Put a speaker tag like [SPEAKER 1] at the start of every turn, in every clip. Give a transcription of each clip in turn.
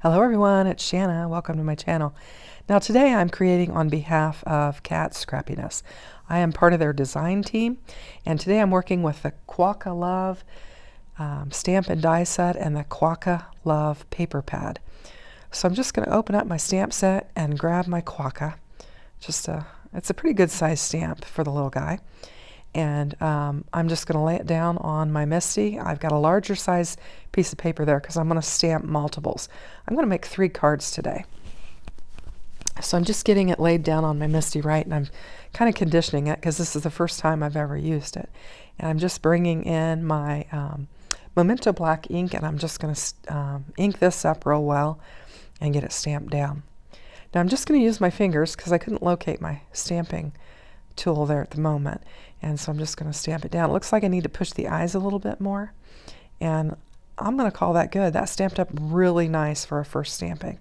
[SPEAKER 1] Hello everyone, it's Shanna. Welcome to my channel. Now today I'm creating on behalf of Kat Scrappiness. I am part of their design team, and today I'm working with the Quokka Love stamp and die set and the Quokka Love paper pad. So I'm just going to open up my stamp set and grab my Quokka. It's a pretty good size stamp for the little guy. And I'm just going to lay it down on my Misty. I've got a larger size piece of paper there because I'm going to stamp multiples. I'm going to make 3 cards today. So I'm just getting it laid down on my Misty right, and I'm kind of conditioning it because this is the first time I've ever used it. And I'm just bringing in my Memento black ink, and I'm just going to ink this up real well and get it stamped down. Now I'm just going to use my fingers because I couldn't locate my stamping tool there at the moment, and so I'm just going to stamp it down. It looks like I need to push the eyes a little bit more, and I'm going to call that good. That stamped up really nice for a first stamping.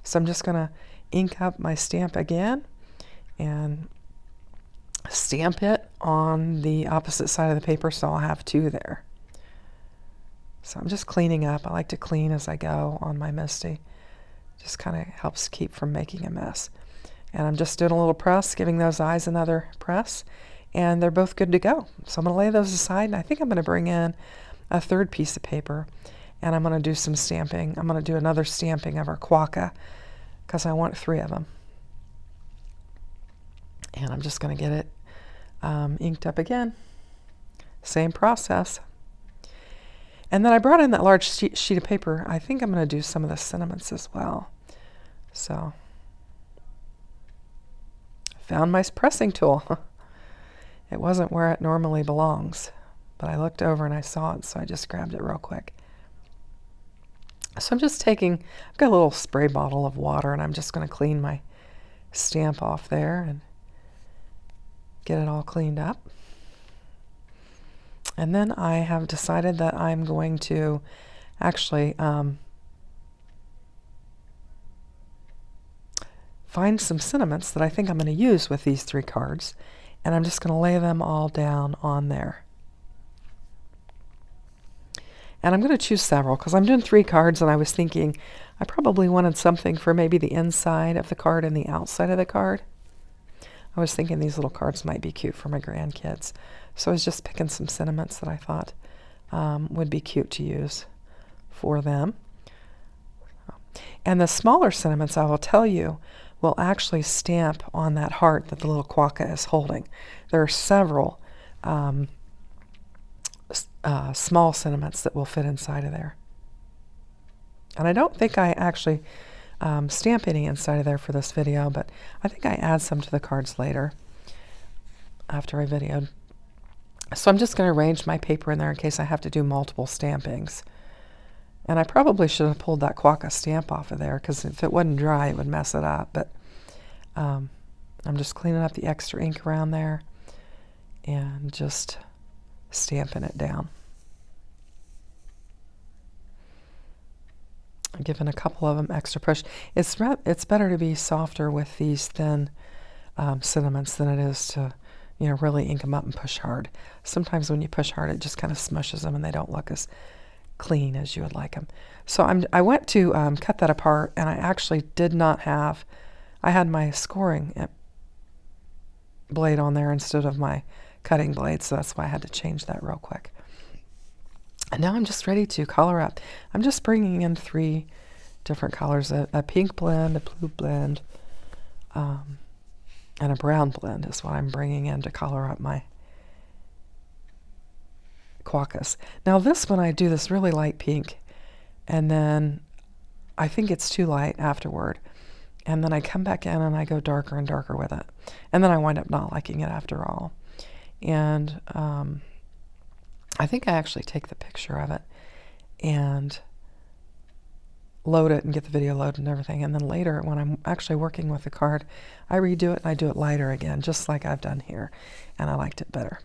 [SPEAKER 1] So I'm just going to ink up my stamp again and stamp it on the opposite side of the paper, so I'll have 2 there. So I'm just cleaning up. I like to clean as I go on my Misty. Just kind of helps keep from making a mess. And I'm just doing a little press, giving those eyes another press, and they're both good to go. So I'm going to lay those aside, and I think I'm going to bring in a 3rd piece of paper, and I'm going to do some stamping. I'm going to do another stamping of our Quokka because I want 3 of them. And I'm just going to get it inked up again. Same process. And then I brought in that large sheet of paper. I think I'm going to do some of the sentiments as well. So found my pressing tool. It wasn't where it normally belongs, but I looked over and I saw it, so I just grabbed it real quick. So I'm just I've got a little spray bottle of water, and I'm just going to clean my stamp off there and get it all cleaned up. And then I have decided that I'm going to actually find some sentiments that I think I'm going to use with these 3 cards, and I'm just going to lay them all down on there. And I'm going to choose several because I'm doing 3 cards, and I was thinking I probably wanted something for maybe the inside of the card and the outside of the card. I was thinking these little cards might be cute for my grandkids. So I was just picking some sentiments that I thought would be cute to use for them. And the smaller sentiments, I will tell you, will actually stamp on that heart that the little Quokka is holding. There are several small sentiments that will fit inside of there. And I don't think I actually stamp any inside of there for this video, but I think I add some to the cards later after I videoed. So I'm just going to arrange my paper in there in case I have to do multiple stampings. And I probably should have pulled that Quokka stamp off of there because if it wasn't dry, it would mess it up. But I'm just cleaning up the extra ink around there and just stamping it down. I'm giving a couple of them extra push. It's better to be softer with these thin sentiments than it is to really ink them up and push hard. Sometimes when you push hard, it just kind of smushes them and they don't look as clean as you would like them. So I went to cut that apart, and I actually did not have, I had my scoring blade on there instead of my cutting blade, so that's why I had to change that real quick. And now I'm just ready to color up. I'm just bringing in 3 different colors, a pink blend, a blue blend, and a brown blend is what I'm bringing in to color up my Quokkas. Now this one, I do this really light pink, and then I think it's too light afterward, and then I come back in and I go darker and darker with it, and then I wind up not liking it after all. And I think I actually take the picture of it and load it and get the video loaded and everything, and then later when I'm actually working with the card, I redo it and I do it lighter again, just like I've done here, and I liked it better.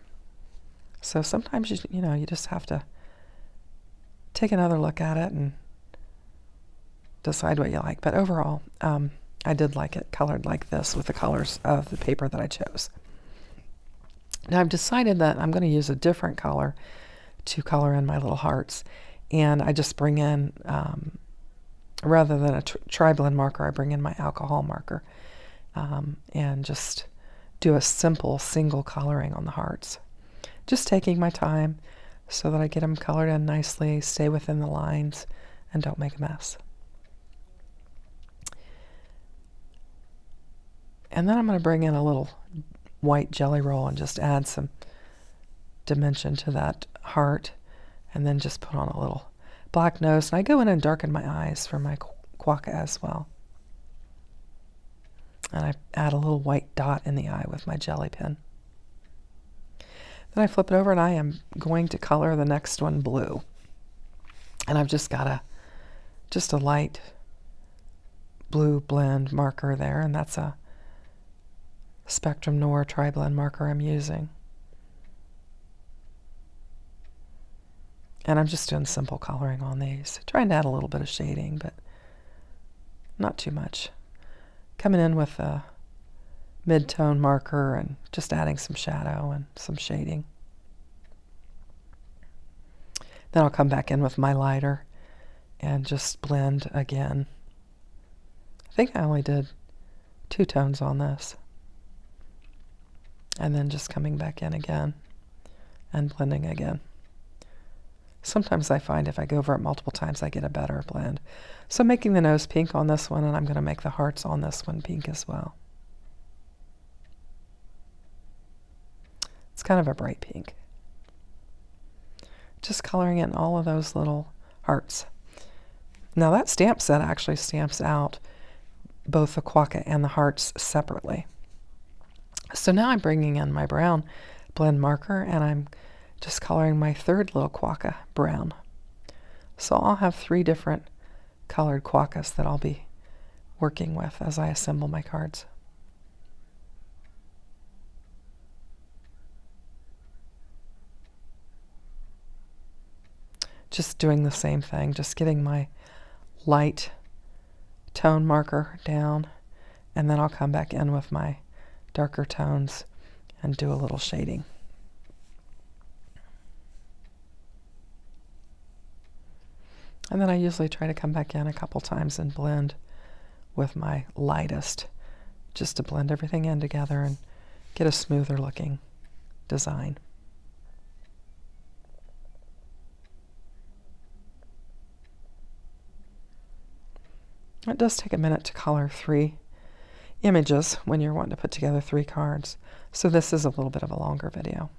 [SPEAKER 1] So sometimes you just have to take another look at it and decide what you like. But overall, I did like it colored like this with the colors of the paper that I chose. Now I've decided that I'm going to use a different color to color in my little hearts, and I just bring in rather than a tri-blend marker, I bring in my alcohol marker and just do a simple single coloring on the hearts. Just taking my time so that I get them colored in nicely, stay within the lines, and don't make a mess. And then I'm going to bring in a little white jelly roll and just add some dimension to that heart, and then just put on a little black nose. And I go in and darken my eyes for my Quokka as well. And I add a little white dot in the eye with my jelly pen. Then I flip it over and I am going to color the next one blue. And I've just got just a light blue blend marker there, and that's a Spectrum Noir tri-blend marker I'm using. And I'm just doing simple coloring on these, trying to add a little bit of shading, but not too much. Coming in with a mid-tone marker and just adding some shadow and some shading. Then I'll come back in with my lighter and just blend again. I think I only did 2 tones on this. And then just coming back in again and blending again. Sometimes I find if I go over it multiple times, I get a better blend. So making the nose pink on this one, and I'm going to make the hearts on this one pink as well. It's kind of a bright pink. Just coloring in all of those little hearts. Now that stamp set actually stamps out both the Quokka and the hearts separately. So now I'm bringing in my brown blend marker, and I'm just coloring my third little Quokka brown. So I'll have 3 different colored Quokkas that I'll be working with as I assemble my cards. Just doing the same thing, just getting my light tone marker down, and then I'll come back in with my darker tones and do a little shading. And then I usually try to come back in a couple times and blend with my lightest, just to blend everything in together and get a smoother looking design. It does take a minute to color 3 images when you're wanting to put together 3 cards. So this is a little bit of a longer video.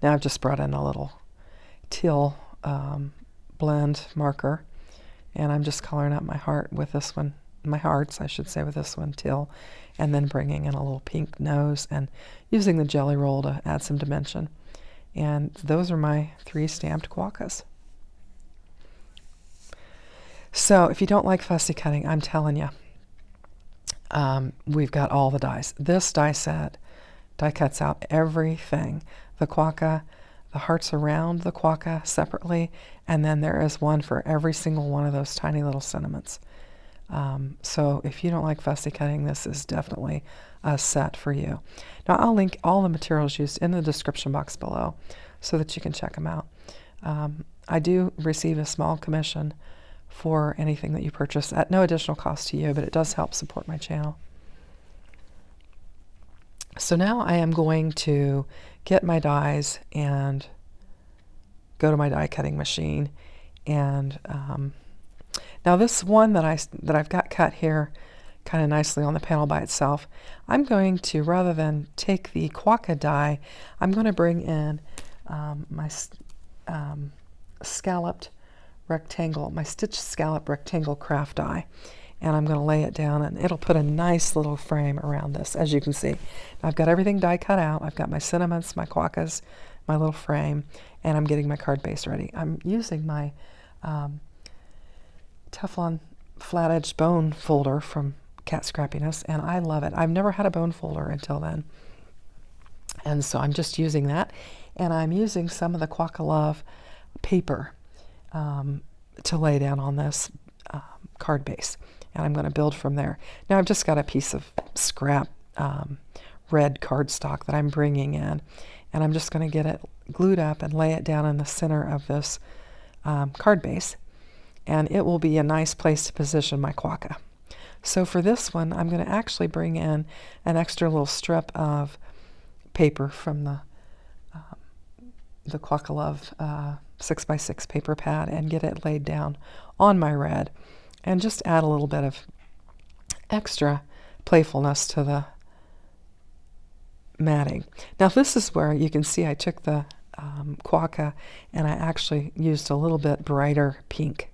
[SPEAKER 1] Now I've just brought in a little teal blend marker, and I'm just coloring up my heart with this one, my hearts I should say, with this one teal, and then bringing in a little pink nose and using the jelly roll to add some dimension. And those are my 3 stamped Quokkas. So if you don't like fussy cutting, I'm telling you, we've got all the dies. This die set die cuts out everything. The Quokka, the hearts around the Quokka separately, and then there is one for every single one of those tiny little sentiments. So if you don't like fussy cutting, this is definitely a set for you. Now I'll link all the materials used in the description box below so that you can check them out. I do receive a small commission for anything that you purchase at no additional cost to you, but it does help support my channel. So now I am going to get my dies and go to my die cutting machine. And now this one that I've got cut here kind of nicely on the panel by itself, I'm going to, rather than take the Quokka die, I'm going to bring in my scalloped rectangle, my stitched scallop rectangle craft die, and I'm going to lay it down, and it'll put a nice little frame around this, as you can see. Now I've got everything die cut out. I've got my sentiments, my Quokkas, my little frame, and I'm getting my card base ready. I'm using my Teflon flat edge bone folder from Kat Scrappiness, and I love it. I've never had a bone folder until then, and so I'm just using that, and I'm using some of the Quokka Love paper to lay down on this card base, and I'm going to build from there. Now I've just got a piece of scrap red cardstock that I'm bringing in. And I'm just going to get it glued up and lay it down in the center of this card base. And it will be a nice place to position my Quokka. So for this one, I'm going to actually bring in an extra little strip of paper from the Quokka Love 6x6 paper pad and get it laid down on my red and just add a little bit of extra playfulness to the matting. Now this is where you can see I took the Quokka and I actually used a little bit brighter pink.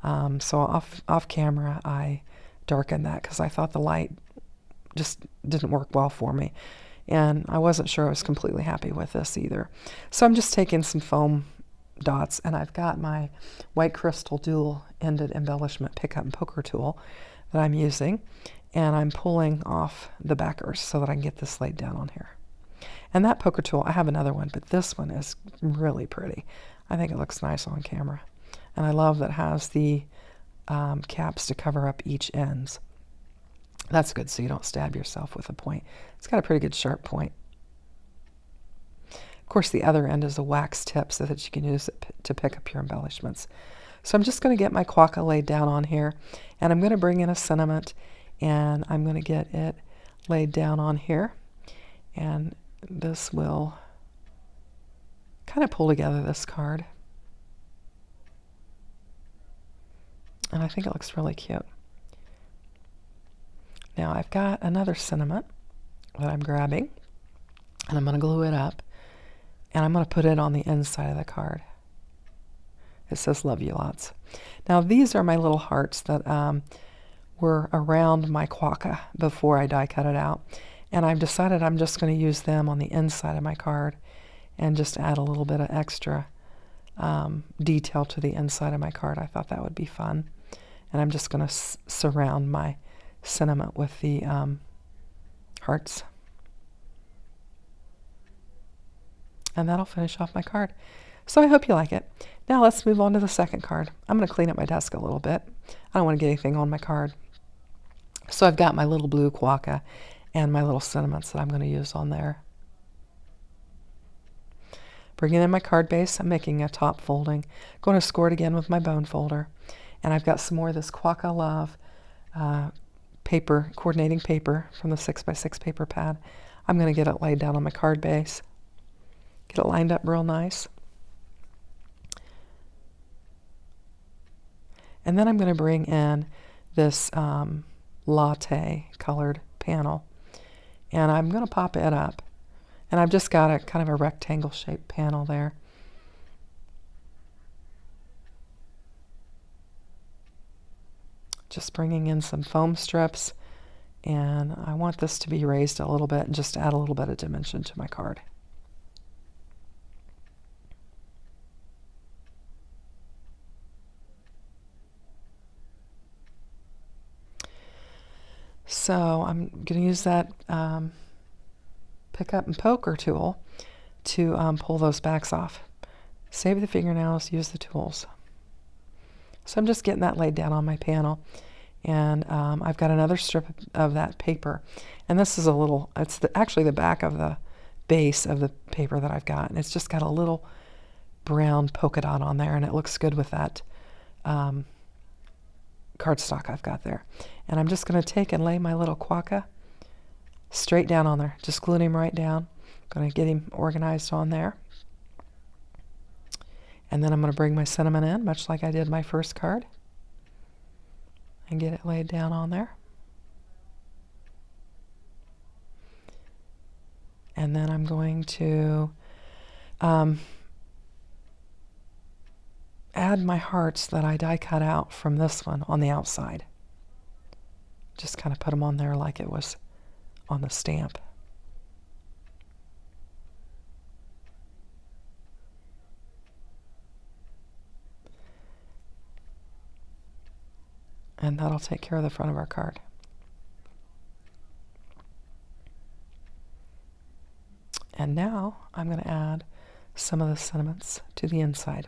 [SPEAKER 1] So off camera I darkened that because I thought the light just didn't work well for me. And I wasn't sure I was completely happy with this either. So I'm just taking some foam dots, and I've got my white crystal dual-ended embellishment pickup and poker tool that I'm using, and I'm pulling off the backers so that I can get this laid down on here. And that poker tool, I have another one, but this one is really pretty. I think it looks nice on camera. And I love that it has the caps to cover up each ends. That's good so you don't stab yourself with a point. It's got a pretty good sharp point. Of course, the other end is a wax tip so that you can use it to pick up your embellishments. So I'm just going to get my Quokka laid down on here, and I'm going to bring in a sentiment, and I'm going to get it laid down on here. And this will kind of pull together this card. And I think it looks really cute. Now I've got another sentiment that I'm grabbing, and I'm going to glue it up, and I'm going to put it on the inside of the card. It says "Love you lots." Now these are my little hearts that were around my Quokka before I die cut it out, and I've decided I'm just going to use them on the inside of my card and just add a little bit of extra detail to the inside of my card. I thought that would be fun, and I'm just going to surround my sentiment with the hearts. And that'll finish off my card. So I hope you like it. Now let's move on to the second card. I'm going to clean up my desk a little bit. I don't want to get anything on my card. So I've got my little blue Quokka and my little sentiments that I'm going to use on there. Bringing in my card base, I'm making a top folding. Going to score it again with my bone folder. And I've got some more of this Quokka Love paper, coordinating paper from the 6x6 paper pad. I'm going to get it laid down on my card base. Get it lined up real nice. And then I'm going to bring in this latte colored panel. And I'm going to pop it up. And I've just got a kind of a rectangle shaped panel there. Just bringing in some foam strips, and I want this to be raised a little bit and just add a little bit of dimension to my card. So I'm going to use that pick up and poker tool to pull those backs off. Save the fingernails, use the tools. So I'm just getting that laid down on my panel, and I've got another strip of that paper, and this is a little, it's actually the back of the base of the paper that I've got, and it's just got a little brown polka dot on there, and it looks good with that cardstock I've got there. And I'm just going to take and lay my little Quokka straight down on there, just gluing him right down. Going to get him organized on there. And then I'm going to bring my sentiment in, much like I did my first card, and get it laid down on there. And then I'm going to add my hearts that I die cut out from this one on the outside. Just kind of put them on there like it was on the stamp. And that'll take care of the front of our card. And now I'm going to add some of the sentiments to the inside.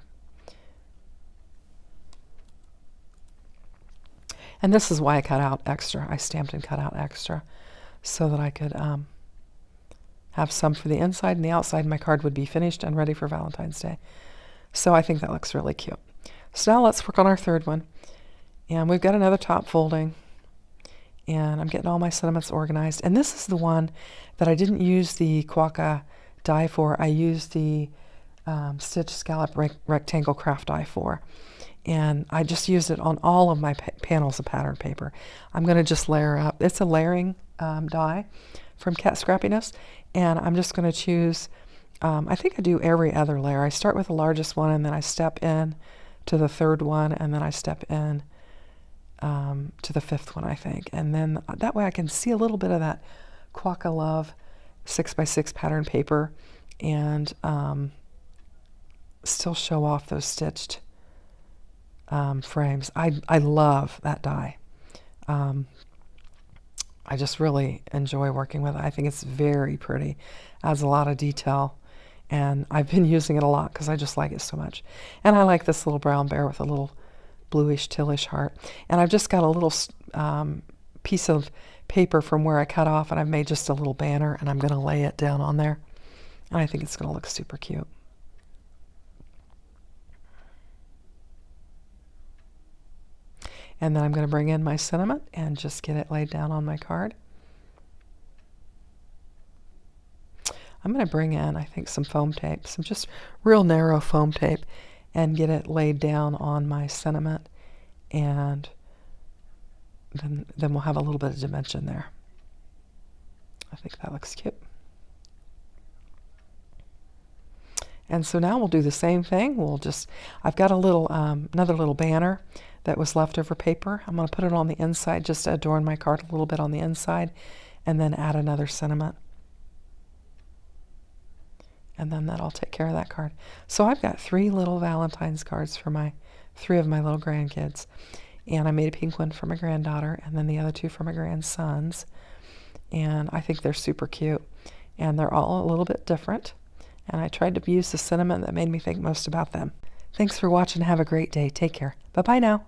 [SPEAKER 1] And this is why I cut out extra. I stamped and cut out extra so that I could have some for the inside, and the outside my card would be finished and ready for Valentine's Day. So I think that looks really cute. So now let's work on our third one. And we've got another top folding. And I'm getting all my sentiments organized. And this is the one that I didn't use the Quokka die for. I used the Stitch Scallop Rectangle Craft die for. And I just used it on all of my panels of pattern paper. I'm going to just layer up. It's a layering die from Kat Scrappiness. And I'm just going to choose, I think I do every other layer. I start with the largest one, and then I step in to the third one, and then I step in to the fifth one, I think. And then that way I can see a little bit of that Quokka Love 6x6 pattern paper and still show off those stitched frames. I love that die. I just really enjoy working with it. I think it's very pretty. Adds a lot of detail. And I've been using it a lot because I just like it so much. And I like this little brown bear with a little bluish tealish heart. And I've just got a little piece of paper from where I cut off, and I've made just a little banner, and I'm going to lay it down on there. And I think it's going to look super cute. And then I'm going to bring in my sentiment and just get it laid down on my card. I'm going to bring in, I think, some foam tape, some just real narrow foam tape, and get it laid down on my sentiment, and then we'll have a little bit of dimension there. I think that looks cute. And so now we'll do the same thing. I've got a little, another little banner that was leftover paper. I'm going to put it on the inside just to adorn my card a little bit on the inside, and then add another sentiment. And then that'll take care of that card. So I've got 3 little Valentine's cards for 3 of my little grandkids. And I made a pink one for my granddaughter, and then the other 2 for my grandsons. And I think they're super cute. And they're all a little bit different. And I tried to use the sentiment that made me think most about them. Thanks for watching. Have a great day. Take care. Bye-bye now.